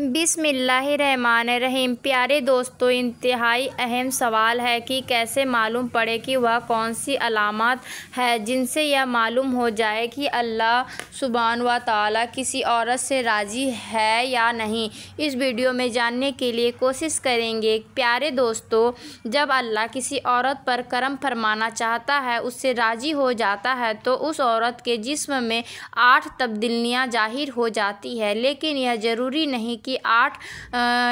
بسم اللہ الرحمن الرحیم۔ پیارے دوستو، انتہائی اہم سوال ہے کہ کیسے معلوم پڑے کہ وہ کون سی علامات ہیں جن سے یہ معلوم ہو جائے کہ اللہ سبحانہ و تعالیٰ کسی عورت سے راضی ہے یا نہیں۔ اس ویڈیو میں جاننے کے لیے کوشش کریں گے۔ پیارے دوستو، جب اللہ کسی عورت پر کرم فرمانا چاہتا ہے، اس سے راضی ہو جاتا ہے تو اس عورت کے جسم میں 8 تبدیلیاں ظاہر ہو جاتی ہیں، لیکن یہ ضروری نہیں کہ 8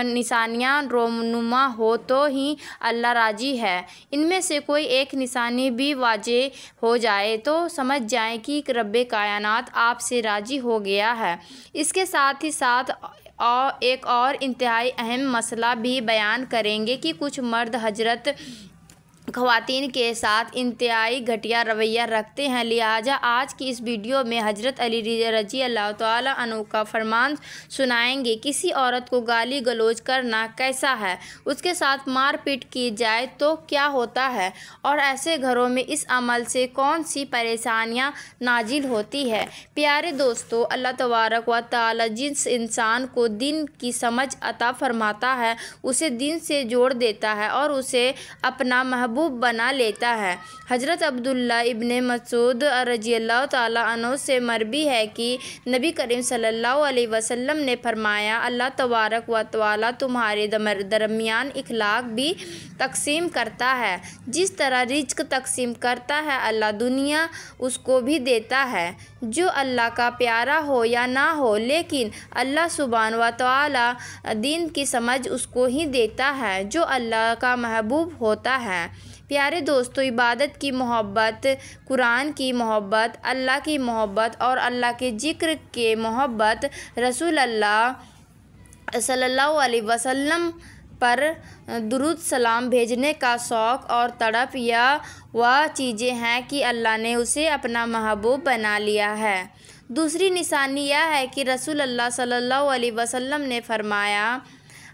نشانیاں رونما ہو تو ہی اللہ راضی ہے۔ ان میں سے کوئی ایک نشانی بھی واضح ہو جائے تو سمجھ جائیں کہ رب کائنات آپ سے راضی ہو گیا ہے۔ اس کے ساتھ ہی ساتھ ایک اور انتہائی اہم مسئلہ بھی بیان کریں گے کہ کچھ مرد حضرت خواتین کے ساتھ انتہائی گھٹیا رویہ رکھتے ہیں، لہٰذا آج کی اس ویڈیو میں حضرت علی رضی اللہ تعالیٰ عنہ کا فرمان سنائیں گے۔ کسی عورت کو گالی گلوچ کرنا کیسا ہے، اس کے ساتھ مار پیٹ کی جائے تو کیا ہوتا ہے، اور ایسے گھروں میں اس عمل سے کون سی پریشانیاں نازل ہوتی ہیں۔ پیارے دوستو، اللہ تبارک و تعالیٰ جس انسان کو دین کی سمجھ عطا فرماتا ہے، اسے دین سے جوڑ دیتا ہے اور اسے اپنا محبوب بنا لیتا ہے۔ حضرت عبداللہ ابن مسعود رضی اللہ تعالیٰ عنہ سے مروی ہے کہ نبی کریم صلی اللہ علیہ وسلم نے فرمایا، اللہ تبارک و تعالیٰ تمہارے درمیان اخلاق بھی تقسیم کرتا ہے۔ جس طرح رزق تقسیم کرتا ہے، اللہ دنیا اس کو بھی دیتا ہے، جو اللہ کا پیارا ہو یا نہ ہو، لیکن اللہ سبحانہ و تعالیٰ دین کی سمجھ اس کو ہی دیتا ہے جو اللہ کا محبوب ہوتا ہے۔ پیارے دوستو، عبادت کی محبت، قرآن کی محبت، اللہ کی محبت اور اللہ کے ذکر کی محبت، رسول اللہ صلی اللہ علیہ وسلم پر درود سلام بھیجنے کا شوق اور تڑپ، یہ وہ چیزیں ہیں کہ اللہ نے اسے اپنا محبوب بنا لیا ہے۔ دوسری نشانی یہ ہے کہ رسول اللہ صلی اللہ علیہ وسلم نے فرمایا،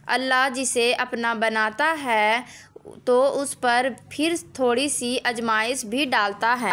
اللہ جسے اپنا بناتا ہے تو اس پر پھر تھوڑی سی آزمائش بھی ڈالتا ہے۔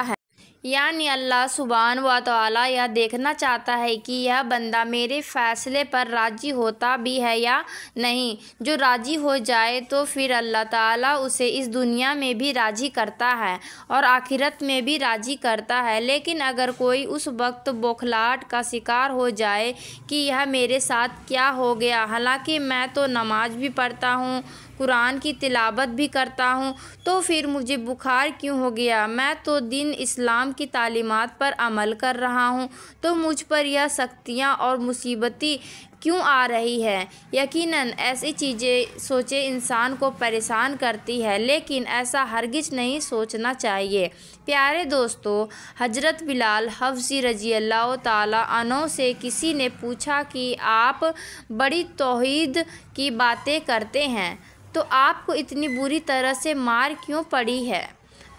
یعنی اللہ سبحانہ و تعالیٰ یہ دیکھنا چاہتا ہے کہ یہ بندہ میرے فیصلے پر راضی ہوتا بھی ہے یا نہیں۔ جو راضی ہو جائے تو پھر اللہ تعالیٰ اسے اس دنیا میں بھی راضی کرتا ہے اور آخرت میں بھی راضی کرتا ہے۔ لیکن اگر کوئی اس وقت بوکھلاہٹ کا شکار ہو جائے کہ یہ میرے ساتھ کیا ہو گیا، حالانکہ میں تو نماز بھی پڑھتا ہوں، قرآن کی تلاوت بھی کرتا ہوں، تو پھر مجھے بخار کیوں ہو گیا؟ میں تو دین اسلام کی تعلیمات پر عمل کر رہا ہوں، تو مجھ پر یہ سختیاں اور مصیبتیں کیوں آ رہی ہے؟ یقیناً ایسی چیزیں سوچیں انسان کو پریشان کرتی ہے، لیکن ایسا ہرگز نہیں سوچنا چاہیے۔ پیارے دوستو، حضرت بلال حبشی رضی اللہ تعالیٰ عنہ سے کسی نے پوچھا کہ آپ بڑی توحید کی باتیں کرتے ہیں، تو آپ کو اتنی بری طرح سے مار کیوں پڑی ہے؟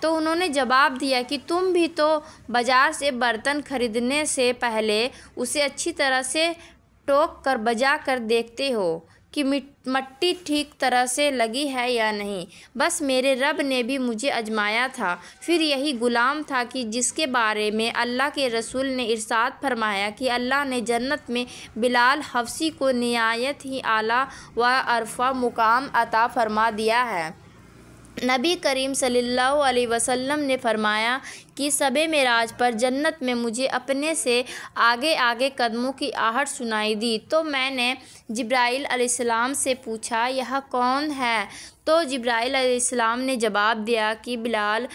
تو انہوں نے جواب دیا کہ تم بھی تو بازار سے برتن خریدنے سے پہلے اسے اچھی طرح سے ٹوک کر بجا کر دیکھتے ہو کہ مٹی ٹھیک طرح سے لگی ہے یا نہیں۔ بس میرے رب نے بھی مجھے آزمایا تھا۔ پھر یہی غلام تھا کہ جس کے بارے میں اللہ کے رسول نے ارشاد فرمایا کہ اللہ نے جنت میں بلال حبشی کو نہایت ہی اعلیٰ و عرفہ مقام عطا فرما دیا ہے۔ نبی کریم صلی اللہ علیہ وسلم نے فرمایا کہ شب معراج پر جنت میں مجھے اپنے سے آگے آگے قدموں کی آہٹ سنائی دی، تو میں نے جبرائیل علیہ السلام سے پوچھا، یہ کون ہے؟ تو جبرائیل علیہ السلام نے جواب دیا کہ بلال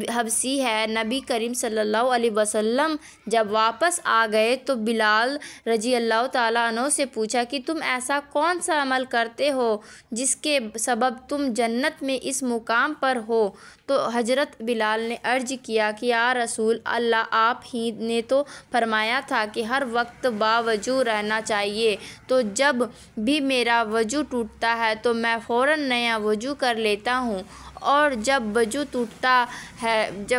حبشی ہے۔ نبی کریم صلی اللہ علیہ وسلم جب واپس آ گئے تو بلال رضی اللہ تعالیٰ عنہ سے پوچھا کہ تم ایسا کون سا عمل کرتے ہو جس کے سبب تم جنت میں اس مقام پر ہو؟ تو حضرت بلال نے عرض کیا کہ یا رسول اللہ، آپ ہی نے تو فرمایا تھا کہ ہر وقت باوضو رہنا چاہیے، تو جب بھی میرا وضو ٹوٹتا ہے تو میں فوراً نیا وضو کر لیتا ہوں، اور جب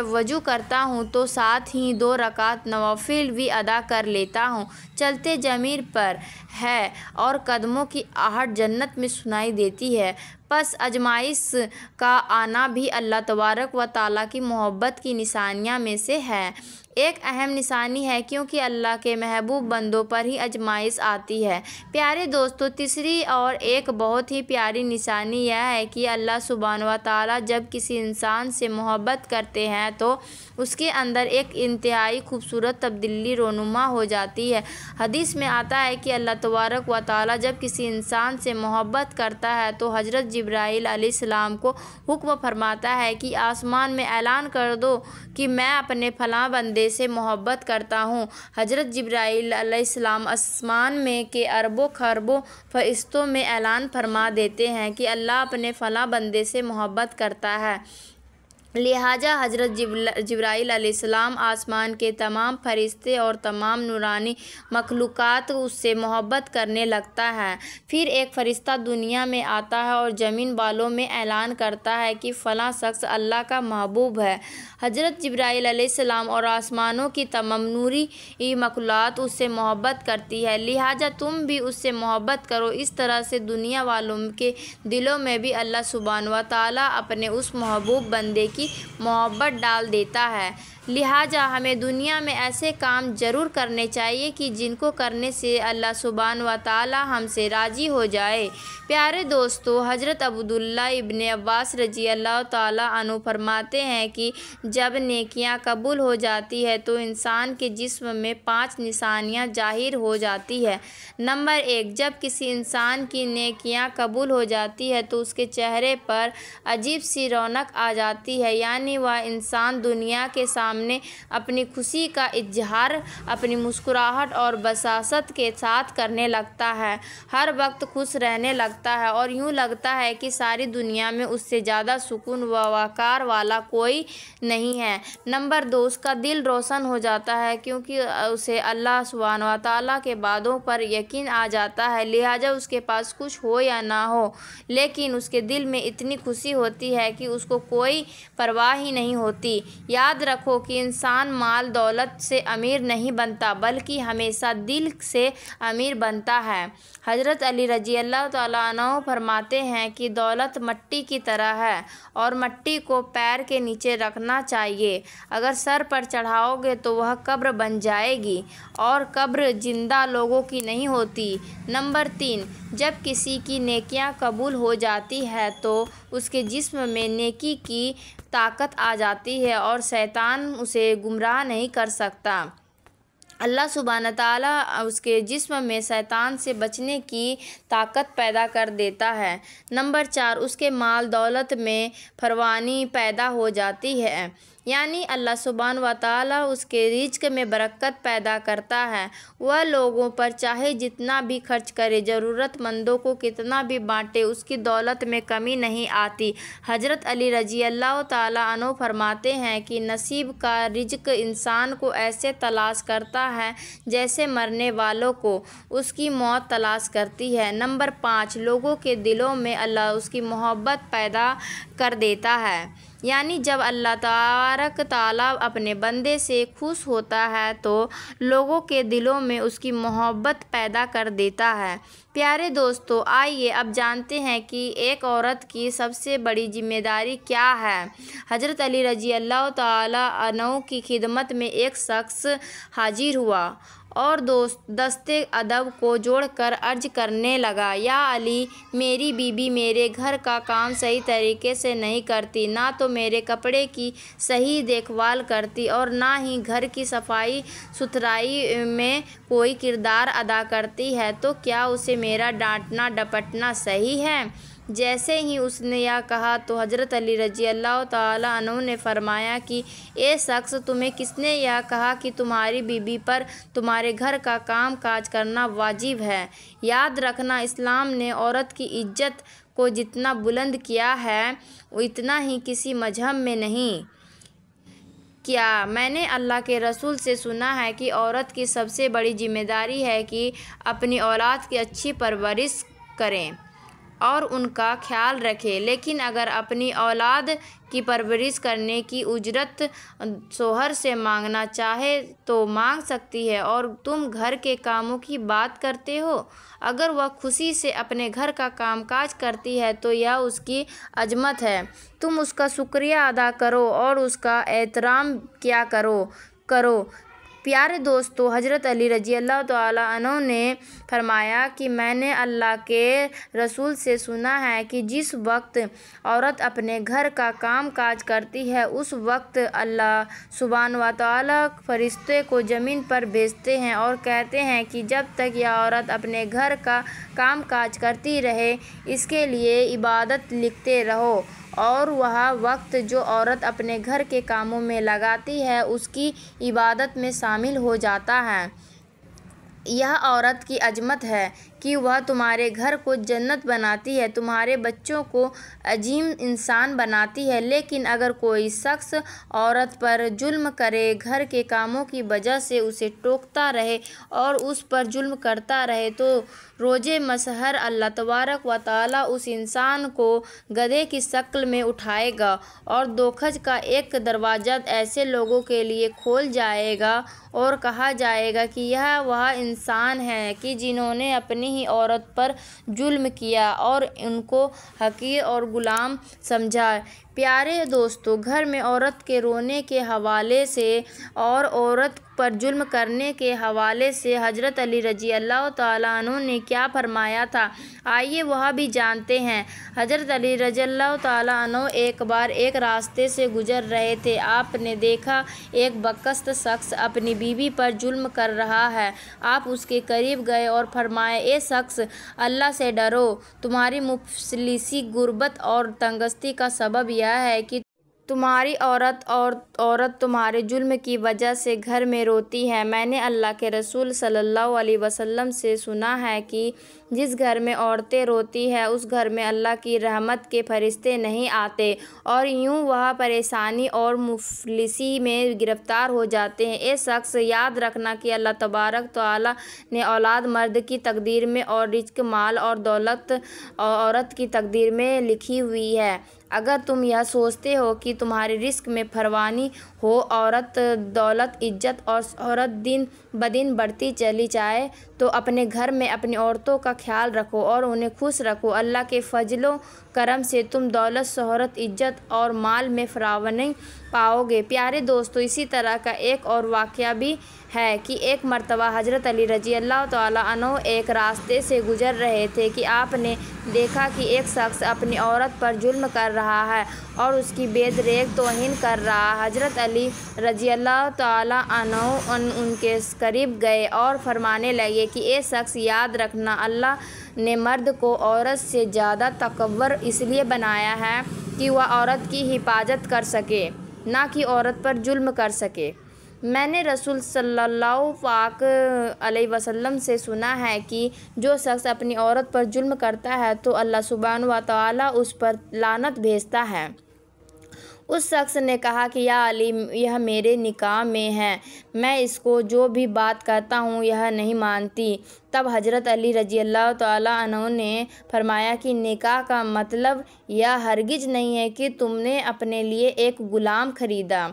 وضو کرتا ہوں تو ساتھ ہی 2 رکعت نوافل بھی ادا کر لیتا ہوں۔ چلتے ضمیر پر ہے اور قدموں کی آہٹ جنت میں سنائی دیتی ہے۔ پس آزمائش کا آنا بھی اللہ تبارک و تعالیٰ کی محبت کی نشانیاں میں سے ہے۔ ایک اہم نشانی ہے، کیونکہ اللہ کے محبوب بندوں پر ہی آزمائش آتی ہے۔ پیارے دوستو، تیسری اور ایک بہت ہی پیاری نشانی یہ ہے کہ اللہ سبحانہ و تعالیٰ جب کسی انسان سے محبت کرتے ہیں تو اس کے اندر ایک انتہائی خوبصورت تبدیلی رونما ہو جاتی ہے۔ حدیث میں آتا ہے کہ اللہ تبارک و تعالیٰ جب کسی انسان سے محبت کرتا ہے تو حضرت جبرائیل علیہ السلام کو حکم فرماتا ہے کہ آسمان میں اعلان کر دو کہ میں اپنے فلاں بندے سے محبت کرتا ہوں۔ حضرت جبرائیل علیہ السلام آسمان میں کے اربوں خربوں فرشتوں میں اعلان فرما دیتے ہیں کہ اللہ اپنے فلاں بندے سے محبت کرتا ہے، لہٰذا حضرت جبرائیل علیہ السلام آسمان کے تمام فرشتے اور تمام نورانی مخلوقات اس سے محبت کرنے لگتا ہے۔ پھر ایک فرشتہ دنیا میں آتا ہے اور زمین والوں میں اعلان کرتا ہے کہ فلاں شخص اللہ کا محبوب ہے۔ حضرت جبرائیل علیہ السلام اور آسمانوں کی تمام نوری مخلوقات اس سے محبت کرتی ہے، لہٰذا تم بھی اس سے محبت کرو۔ اس طرح سے دنیا والوں کے دلوں میں بھی اللہ سبحانہ و تعالیٰ اپنے اس محبوب بندے کی محبت ڈال دیتا ہے۔ لہٰذا ہمیں دنیا میں ایسے کام ضرور کرنے چاہیے کہ جن کو کرنے سے اللہ سبحانہ و تعالیٰ ہم سے راضی ہو جائے۔ پیارے دوستو، حضرت عبداللہ ابن عباس رضی اللہ تعالیٰ عنہ فرماتے ہیں کہ جب نیکیاں قبول ہو جاتی ہے تو انسان کے جسم میں 5 نشانیاں ظاہر ہو جاتی ہے۔ نمبر 1، جب کسی انسان کی نیکیاں قبول ہو جاتی ہے تو اس کے چہرے پر عجیب سی رونق آ جاتی ہے، یعنی وہ انسان دنیا کے سامنے اپنی خوشی کا اظہار اپنی مسکراہٹ اور بشاشت کے ساتھ کرنے لگتا ہے، ہر وقت خوش رہنے لگتا ہے اور یوں لگتا ہے کہ ساری دنیا میں اس سے زیادہ سکون و وقار والا کوئی نہیں ہے۔ نمبر 2، اس کا دل روشن ہو جاتا ہے، کیونکہ اسے اللہ سبحانہ و تعالیٰ کے وعدوں پر یقین آ جاتا ہے، لہٰذا اس کے پاس کچھ ہو یا نہ ہو لیکن اس کے دل میں اتنی خوشی ہوتی ہے کہ اس کو کوئی پرواہ ہی نہیں ہوتی۔ یاد رکھو کہ انسان مال دولت سے امیر نہیں بنتا بلکہ ہمیشہ دل سے امیر بنتا ہے۔ حضرت علی رضی اللہ تعالیٰ عنہ فرماتے ہیں کہ دولت مٹی کی طرح ہے اور مٹی کو پیر کے نیچے رکھنا چاہیے، اگر سر پر چڑھاؤ گے تو وہ قبر بن جائے گی اور قبر زندہ لوگوں کی نہیں ہوتی۔ نمبر 3، جب کسی کی نیکیاں قبول ہو جاتی ہے تو اس کے جسم میں نیکی کی طاقت آ جاتی ہے اور شیطان اسے گمراہ نہیں کر سکتا۔ اللہ سبحانہ تعالیٰ اس کے جسم میں شیطان سے بچنے کی طاقت پیدا کر دیتا ہے۔ نمبر 4، اس کے مال دولت میں فراوانی پیدا ہو جاتی ہے، یعنی اللہ سبحانہ و تعالیٰ اس کے رزق میں برکت پیدا کرتا ہے، وہ لوگوں پر چاہے جتنا بھی خرچ کرے، ضرورت مندوں کو کتنا بھی بانٹے، اس کی دولت میں کمی نہیں آتی۔ حضرت علی رضی اللہ تعالیٰ عنہ فرماتے ہیں کہ نصیب کا رزق انسان کو ایسے تلاش کرتا ہے جیسے مرنے والوں کو اس کی موت تلاش کرتی ہے۔ نمبر 5، لوگوں کے دلوں میں اللہ اس کی محبت پیدا کر دیتا ہے، یعنی جب اللہ تبارک تعالیٰ اپنے بندے سے خوش ہوتا ہے تو لوگوں کے دلوں میں اس کی محبت پیدا کر دیتا ہے۔ پیارے دوستو، آئیے اب جانتے ہیں کہ ایک عورت کی سب سے بڑی ذمہ داری کیا ہے۔ حضرت علی رضی اللہ تعالیٰ عنہ کی خدمت میں ایک شخص حاضر ہوا اور دستے ادب کو جوڑ کر عرض کرنے لگا، یا علی، میری بیوی میرے گھر کا کام صحیح طریقے سے نہیں کرتی، نہ تو میرے کپڑے کی صحیح دیکھ بھال کرتی اور نہ ہی گھر کی صفائی ستھرائی میں کوئی کردار ادا کرتی ہے، تو کیا اسے میرا ڈانٹنا ڈپٹنا صحیح ہے؟ جیسے ہی اس نے یہ کہا تو حضرت علی رضی اللہ تعالیٰ عنہ نے فرمایا کہ اے شخص، تمہیں کس نے یہ کہا کہ تمہاری بیوی پر تمہارے گھر کا کام کاج کرنا واجب ہے؟ یاد رکھنا، اسلام نے عورت کی عزت کو جتنا بلند کیا ہے اتنا ہی کسی مذہب میں نہیں کیا۔ میں نے اللہ کے رسول سے سنا ہے کہ عورت کی سب سے بڑی ذمہ داری ہے کہ اپنی اولاد کی اچھی پرورش کریں اور ان کا خیال رکھے، لیکن اگر اپنی اولاد کی پرورش کرنے کی اجرت شوہر سے مانگنا چاہے تو مانگ سکتی ہے، اور تم گھر کے کاموں کی بات کرتے ہو، اگر وہ خوشی سے اپنے گھر کا کام کاج کرتی ہے تو یہ اس کی عظمت ہے، تم اس کا شکریہ ادا کرو اور اس کا احترام کیا کرو۔ کرو۔ پیارے دوستو، حضرت علی رضی اللہ تعالیٰ عنہ نے فرمایا کہ میں نے اللہ کے رسول سے سنا ہے کہ جس وقت عورت اپنے گھر کا کام کاج کرتی ہے اس وقت اللہ سبحانہ و تعالیٰ فرشتے کو زمین پر بھیجتے ہیں اور کہتے ہیں کہ جب تک یہ عورت اپنے گھر کا کام کاج کرتی رہے اس کے لیے عبادت لکھتے رہو، اور وہ وقت جو عورت اپنے گھر کے کاموں میں لگاتی ہے اس کی عبادت میں شامل ہو جاتا ہے۔ یہ عورت کی عظمت ہے کہ وہ تمہارے گھر کو جنت بناتی ہے، تمہارے بچوں کو عظیم انسان بناتی ہے۔ لیکن اگر کوئی شخص عورت پر ظلم کرے، گھر کے کاموں کی وجہ سے اسے ٹوکتا رہے اور اس پر ظلم کرتا رہے، تو روز محشر اللہ تبارک و تعالیٰ اس انسان کو گدھے کی شکل میں اٹھائے گا اور دوزخ کا ایک دروازہ ایسے لوگوں کے لیے کھول جائے گا اور کہا جائے گا کہ یہ وہ انسان ہیں کہ جنہوں نے اپنی ہی عورت پر ظلم کیا اور ان کو حقیر اور غلام سمجھا۔ پیارے دوستو، گھر میں عورت کے رونے کے حوالے سے اور عورت پر ظلم کرنے کے حوالے سے حضرت علی رضی اللہ تعالیٰ عنہ نے کیا فرمایا تھا، آئیے وہ بھی جانتے ہیں۔ حضرت علی رضی اللہ تعالیٰ عنہ ایک بار ایک راستے سے گزر رہے تھے۔ آپ نے دیکھا ایک بدکش شخص اپنی بیوی پر ظلم کر رہا ہے۔ آپ اس کے قریب گئے اور فرمایا، اے شخص، اللہ سے ڈرو، تمہاری مفلسی، غربت اور تنگدستی کا سبب یہ ہے کہ تمہاری عورت تمہارے ظلم کی وجہ سے گھر میں روتی ہے۔ میں نے اللہ کے رسول صلی اللہ علیہ وسلم سے سنا ہے کہ جس گھر میں عورتیں روتی ہیں اس گھر میں اللہ کی رحمت کے فرشتے نہیں آتے اور یوں وہ پریشانی اور مفلسی میں گرفتار ہو جاتے ہیں۔ اے شخص، یاد رکھنا کہ اللہ تبارک تعالیٰ نے اولاد مرد کی تقدیر میں اور رزق، مال اور دولت عورت کی تقدیر میں لکھی ہوئی ہے۔ اگر تم یہ سوچتے ہو کہ تمہارے رزق میں فراوانی ہو، عورت، دولت، عزت اور شہرت دن بدن بڑھتی چلی جائے، تو اپنے گھر میں اپنی عورتوں کا خیال رکھو اور انہیں خوش رکھو۔ اللہ کے فضل و کرم سے تم دولت، شہرت، عزت اور مال میں فراوانی پاؤ گے۔ پیارے دوستو، اسی طرح کا ایک اور واقعہ بھی ہے کہ ایک مرتبہ حضرت علی رضی اللہ تعالیٰ عنہ ایک راستے سے گزر رہے تھے کہ آپ نے دیکھا کہ ایک شخص اپنی عورت پر ظلم کر رہا ہے اور اس کی بے دریغ توہین کر رہا ہے۔ حضرت علی رضی اللہ تعالیٰ عنہ ان کے قریب گئے اور فرمانے لگے کہ اے شخص، یاد رکھنا، اللہ نے مرد کو عورت سے زیادہ طاقتور اس لیے بنایا ہے کہ وہ عورت کی حفاظت کر سکے، نہ کہ عورت پر ظلم کر سکے۔ میں نے رسول صلی اللہ علیہ وسلم سے سنا ہے کہ جو شخص اپنی عورت پر ظلم کرتا ہے تو اللہ سبحانہ و تعالیٰ اس پر لعنت بھیجتا ہے۔ اس شخص نے کہا کہ یا علی، یہ میرے نکاح میں ہے، میں اس کو جو بھی بات کہتا ہوں یہ نہیں مانتی۔ تب حضرت علی رضی اللہ تعالیٰ عنہ نے فرمایا کہ نکاح کا مطلب یہ ہرگز نہیں ہے کہ تم نے اپنے لیے ایک غلام خریدا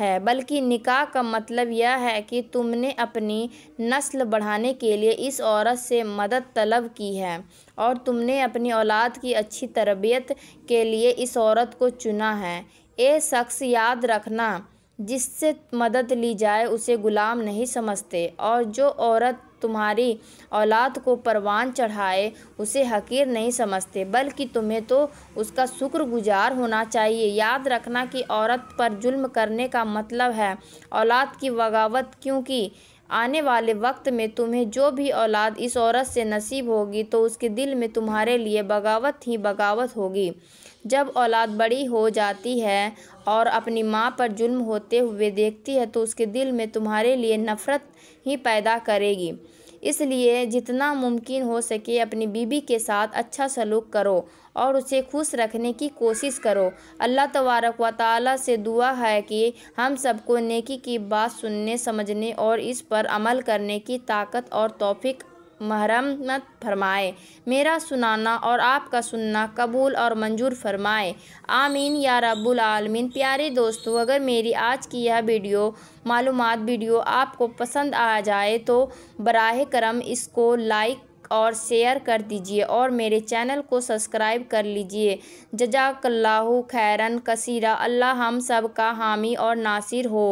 ہے، بلکہ نکاح کا مطلب یہ ہے کہ تم نے اپنی نسل بڑھانے کے لیے اس عورت سے مدد طلب کی ہے اور تم نے اپنی اولاد کی اچھی تربیت کے لیے اس عورت کو چنا ہے۔ اے شخص، یاد رکھنا، جس سے مدد لی جائے اسے غلام نہیں سمجھتے، اور جو عورت تمہاری اولاد کو پروان چڑھائے اسے حقیر نہیں سمجھتے، بلکہ تمہیں تو اس کا شکر گزار ہونا چاہیے۔ یاد رکھنا کہ عورت پر ظلم کرنے کا مطلب ہے اولاد کی بغاوت، کیونکہ آنے والے وقت میں تمہیں جو بھی اولاد اس عورت سے نصیب ہوگی تو اس کے دل میں تمہارے لیے بغاوت ہی بغاوت ہوگی۔ جب اولاد بڑی ہو جاتی ہے اور اپنی ماں پر ظلم ہوتے ہوئے دیکھتی ہے تو اس کے دل میں تمہارے لیے نفرت ہی پیدا کرے گی۔ اس لیے جتنا ممکن ہو سکے اپنی بیوی کے ساتھ اچھا سلوک کرو اور اسے خوش رکھنے کی کوشش کرو۔ اللہ تبارک و تعالیٰ سے دعا ہے کہ ہم سب کو نیکی کی بات سننے، سمجھنے اور اس پر عمل کرنے کی طاقت اور توفیق مرحمت فرمائے۔ میرا سنانا اور آپ کا سننا قبول اور منظور فرمائے، آمین یا رب العالمین۔ پیارے دوستو، اگر میری آج کی یہ معلومات ویڈیو آپ کو پسند آ جائے تو براہ کرم اس کو لائک اور شیئر کر دیجیے اور میرے چینل کو سبسکرائب کر لیجیے۔ جزاک اللہ خیرن کثیرا۔ اللہ ہم سب کا حامی اور ناصر ہو۔